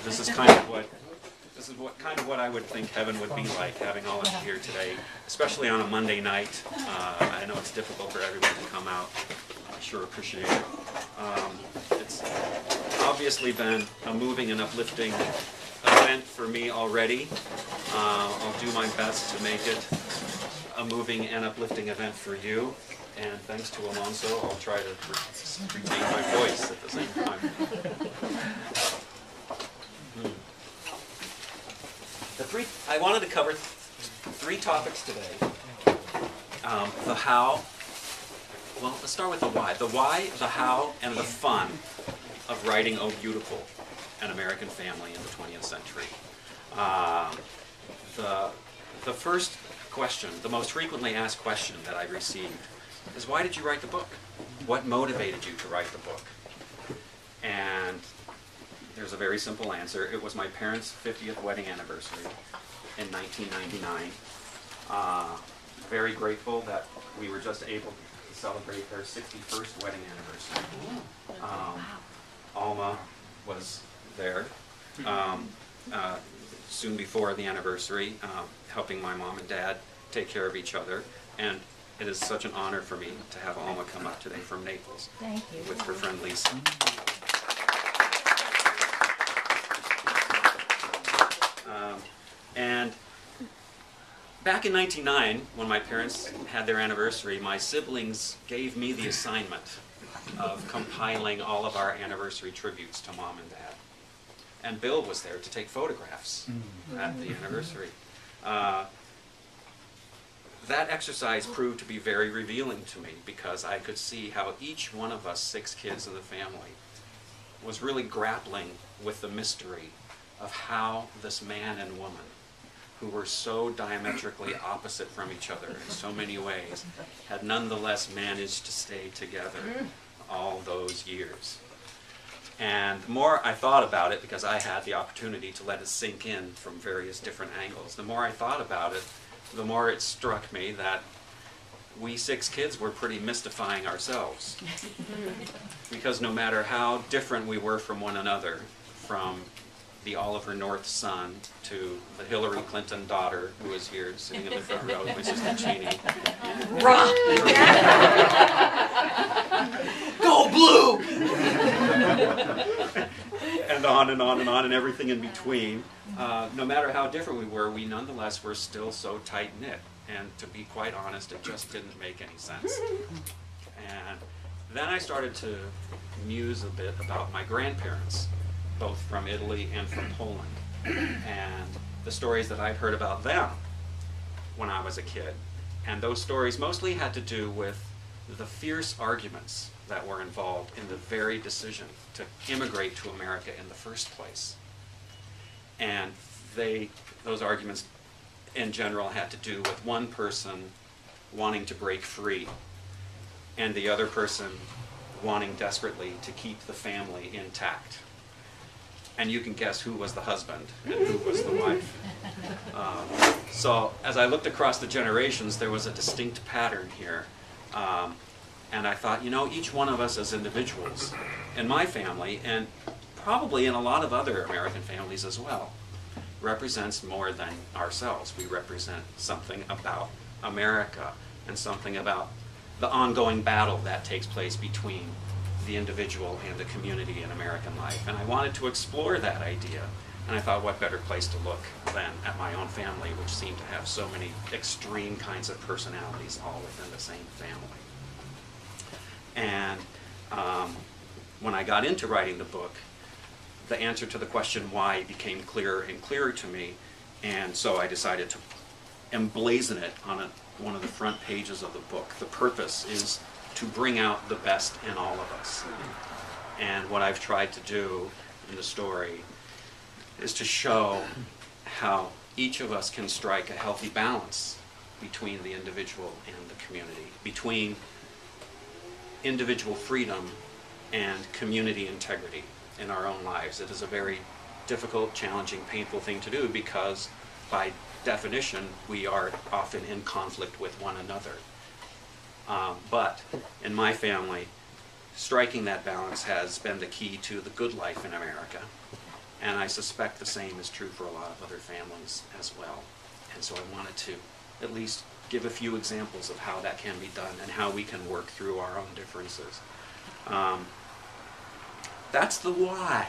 this is kind of what I would think heaven would be like, having all of you here today, especially on a Monday night. I know it's difficult for everyone to come out. I sure appreciate it. It's obviously been a moving and uplifting event for me already. I'll do my best to make it a moving and uplifting event for you. And thanks to Alonso, I'll try to retain my voice at the same time. I wanted to cover three topics today. The how. Well, let's start with the why. The why, the how, and the fun of writing Oh Beautiful, an American Family in the 20th century. The first question, the most frequently asked question that I received is, why did you write the book? What motivated you to write the book? And there's a very simple answer. It was my parents' 50th wedding anniversary in 1999. Very grateful that we were just able to celebrate their 61st wedding anniversary. Alma was there soon before the anniversary, helping my mom and dad take care of each other. And it is such an honor for me to have Alma come up today from Naples. Thank you. With her friend Lisa. And back in 1999, when my parents had their anniversary, my siblings gave me the assignment of compiling all of our anniversary tributes to Mom and Dad. And Bill was there to take photographs at the anniversary. That exercise proved to be very revealing to me, because I could see how each one of us 6 kids in the family was really grappling with the mystery of how this man and woman, who were so diametrically opposite from each other in so many ways, had nonetheless managed to stay together all those years. And the more I thought about it, because I had the opportunity to let it sink in from various different angles, the more I thought about it, the more it struck me that we 6 kids were pretty mystifying ourselves. Because no matter how different we were from one another, from the Oliver North son to the Hillary Clinton daughter, who is here sitting in the front row, my sister Cheney. Go blue! And on and on and on, and everything in between. No matter how different we nonetheless were still so tight-knit. And to be quite honest, it just didn't make any sense. And then I started to muse a bit about my grandparents, both from Italy and from Poland, and the stories that I'd heard about them when I was a kid. And those stories mostly had to do with the fierce arguments that were involved in the very decision to immigrate to America in the first place. And those arguments in general had to do with one person wanting to break free and the other person wanting desperately to keep the family intact. And you can guess who was the husband and who was the wife. So as I looked across the generations, there was a distinct pattern here. And I thought, you know, each one of us as individuals, in my family, and probably in a lot of other American families as well, represents more than ourselves. We represent something about America and something about the ongoing battle that takes place between the individual and the community in American life. And I wanted to explore that idea. And I thought, what better place to look than at my own family, which seemed to have so many extreme kinds of personalities all within the same family. And when I got into writing the book, the answer to the question why became clearer and clearer to me. And so I decided to emblazon it on one of the front pages of the book. The purpose is to bring out the best in all of us. And what I've tried to do in the story is to show how each of us can strike a healthy balance between the individual and the community, between individual freedom and community integrity in our own lives. It is a very difficult, challenging, painful thing to do, because by definition we are often in conflict with one another. But in my family, striking that balance has been the key to the good life in America. And I suspect the same is true for a lot of other families as well. And so I wanted to at least give a few examples of how that can be done and how we can work through our own differences. That's the why.